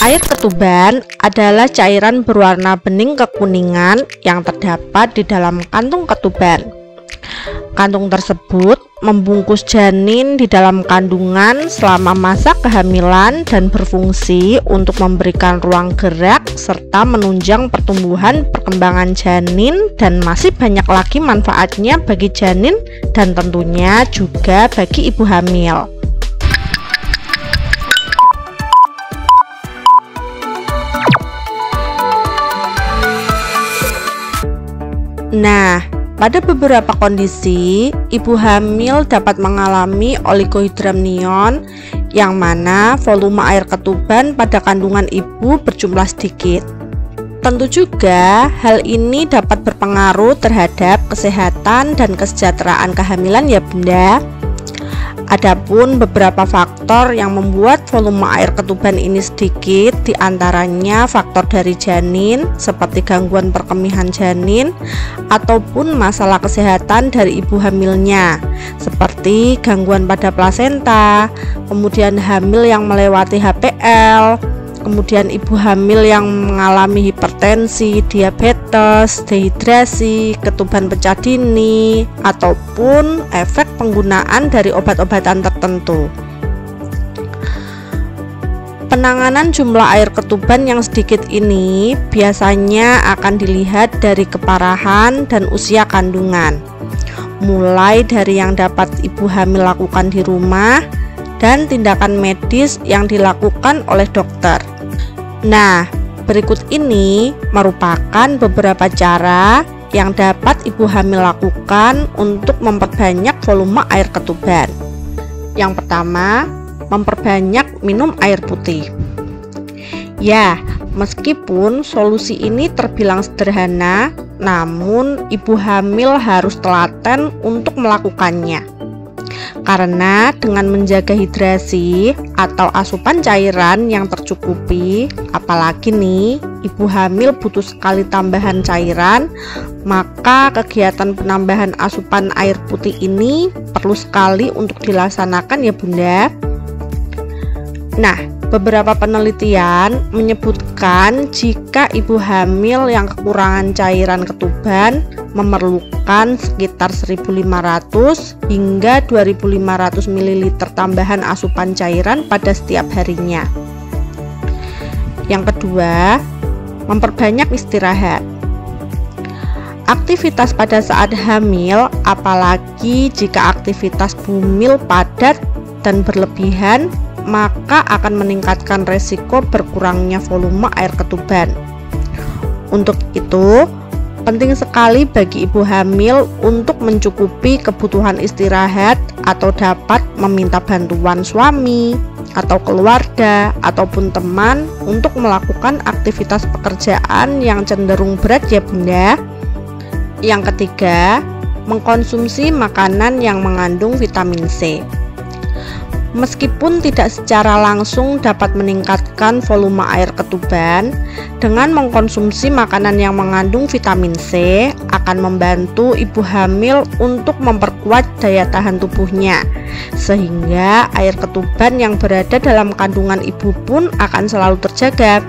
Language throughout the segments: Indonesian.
Air ketuban adalah cairan berwarna bening kekuningan yang terdapat di dalam kantung ketuban. Kantung tersebut membungkus janin di dalam kandungan selama masa kehamilan dan berfungsi untuk memberikan ruang gerak serta menunjang pertumbuhan perkembangan janin, dan masih banyak lagi manfaatnya bagi janin dan tentunya juga bagi ibu hamil. Nah, pada beberapa kondisi, ibu hamil dapat mengalami oligohidramnion, yang mana volume air ketuban pada kandungan ibu berjumlah sedikit. Tentu juga hal ini dapat berpengaruh terhadap kesehatan dan kesejahteraan kehamilan ya Bunda. Adapun beberapa faktor yang membuat volume air ketuban ini sedikit, diantaranya faktor dari janin seperti gangguan perkemihan janin ataupun masalah kesehatan dari ibu hamilnya seperti gangguan pada plasenta, kemudian hamil yang melewati HPL, kemudian ibu hamil yang mengalami hipertensi, diabetes, dehidrasi, ketuban pecah dini, ataupun efek penggunaan dari obat-obatan tertentu. Penanganan jumlah air ketuban yang sedikit ini biasanya akan dilihat dari keparahan dan usia kandungan, mulai dari yang dapat ibu hamil lakukan di rumah dan tindakan medis yang dilakukan oleh dokter. Nah, berikut ini merupakan beberapa cara yang dapat ibu hamil lakukan untuk memperbanyak volume air ketuban. Yang pertama, memperbanyak minum air putih. Ya, meskipun solusi ini terbilang sederhana, namun ibu hamil harus telaten untuk melakukannya. Karena dengan menjaga hidrasi atau asupan cairan yang tercukupi, apalagi nih ibu hamil butuh sekali tambahan cairan, maka kegiatan penambahan asupan air putih ini perlu sekali untuk dilaksanakan ya Bunda. Nah, beberapa penelitian menyebutkan jika ibu hamil yang kekurangan cairan ketuban memerlukan sekitar 1.500 hingga 2.500 ml tambahan asupan cairan pada setiap harinya. Yang kedua, memperbanyak istirahat. Aktivitas pada saat hamil, apalagi jika aktivitas bumil padat dan berlebihan, maka akan meningkatkan resiko berkurangnya volume air ketuban. Untuk itu, penting sekali bagi ibu hamil untuk mencukupi kebutuhan istirahat atau dapat meminta bantuan suami atau keluarga ataupun teman untuk melakukan aktivitas pekerjaan yang cenderung berat ya Bunda. Yang ketiga, mengkonsumsi makanan yang mengandung vitamin C. Meskipun tidak secara langsung dapat meningkatkan volume air ketuban, dengan mengkonsumsi makanan yang mengandung vitamin C akan membantu ibu hamil untuk memperkuat daya tahan tubuhnya, sehingga air ketuban yang berada dalam kandungan ibu pun akan selalu terjaga.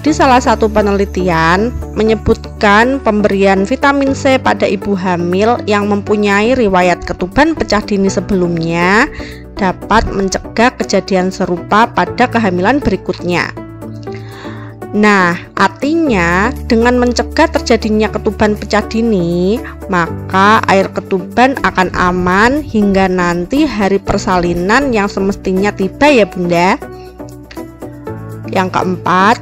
Di salah satu penelitian menyebutkan pemberian vitamin C pada ibu hamil yang mempunyai riwayat ketuban pecah dini sebelumnya dapat mencegah kejadian serupa pada kehamilan berikutnya. Nah, artinya dengan mencegah terjadinya ketuban pecah dini, maka air ketuban akan aman hingga nanti hari persalinan yang semestinya tiba ya Bunda. Yang keempat,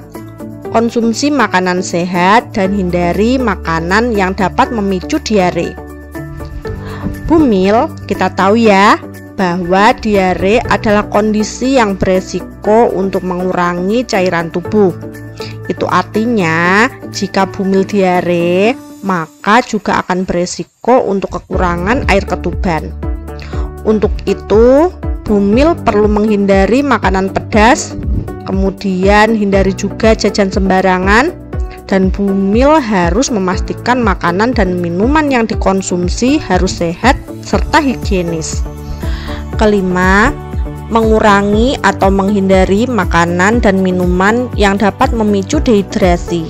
konsumsi makanan sehat dan hindari makanan yang dapat memicu diare. Bumil, kita tahu ya bahwa diare adalah kondisi yang beresiko untuk mengurangi cairan tubuh. Itu artinya jika bumil diare, maka juga akan beresiko untuk kekurangan air ketuban. Untuk itu, bumil perlu menghindari makanan pedas, kemudian hindari juga jajan sembarangan, dan bumil harus memastikan makanan dan minuman yang dikonsumsi harus sehat serta higienis. Kelima, mengurangi atau menghindari makanan dan minuman yang dapat memicu dehidrasi.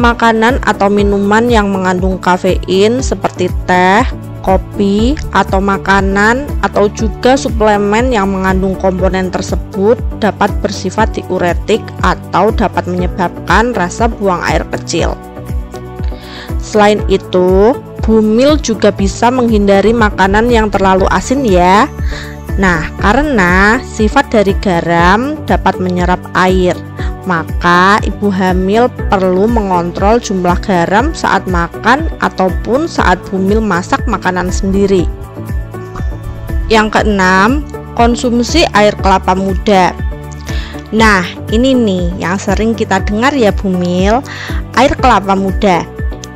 Makanan atau minuman yang mengandung kafein seperti teh, kopi, atau makanan atau juga suplemen yang mengandung komponen tersebut dapat bersifat diuretik atau dapat menyebabkan rasa buang air kecil. Selain itu, bumil juga bisa menghindari makanan yang terlalu asin ya. Nah, karena sifat dari garam dapat menyerap air, maka ibu hamil perlu mengontrol jumlah garam saat makan ataupun saat bumil masak makanan sendiri. Yang keenam, konsumsi air kelapa muda. Nah, ini nih yang sering kita dengar ya bumil, air kelapa muda.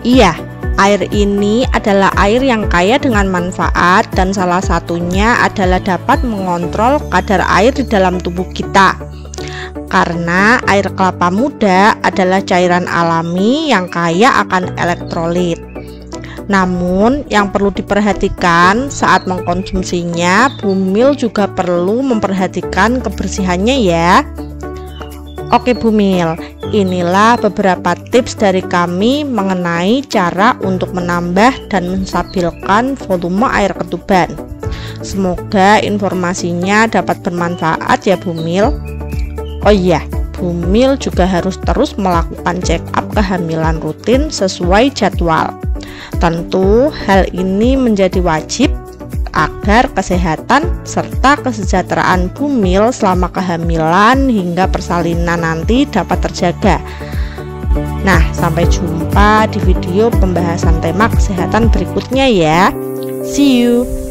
Iya, air ini adalah air yang kaya dengan manfaat dan salah satunya adalah dapat mengontrol kadar air di dalam tubuh kita. Karena air kelapa muda adalah cairan alami yang kaya akan elektrolit. Namun yang perlu diperhatikan saat mengkonsumsinya, bumil juga perlu memperhatikan kebersihannya ya. Oke bumil, inilah beberapa tips dari kami mengenai cara untuk menambah dan menstabilkan volume air ketuban. Semoga informasinya dapat bermanfaat ya bumil. Oh iya, bumil juga harus terus melakukan check up kehamilan rutin sesuai jadwal. Tentu hal ini menjadi wajib agar kesehatan serta kesejahteraan bumil selama kehamilan hingga persalinan nanti dapat terjaga. Nah, sampai jumpa di video pembahasan tema kesehatan berikutnya ya. See you.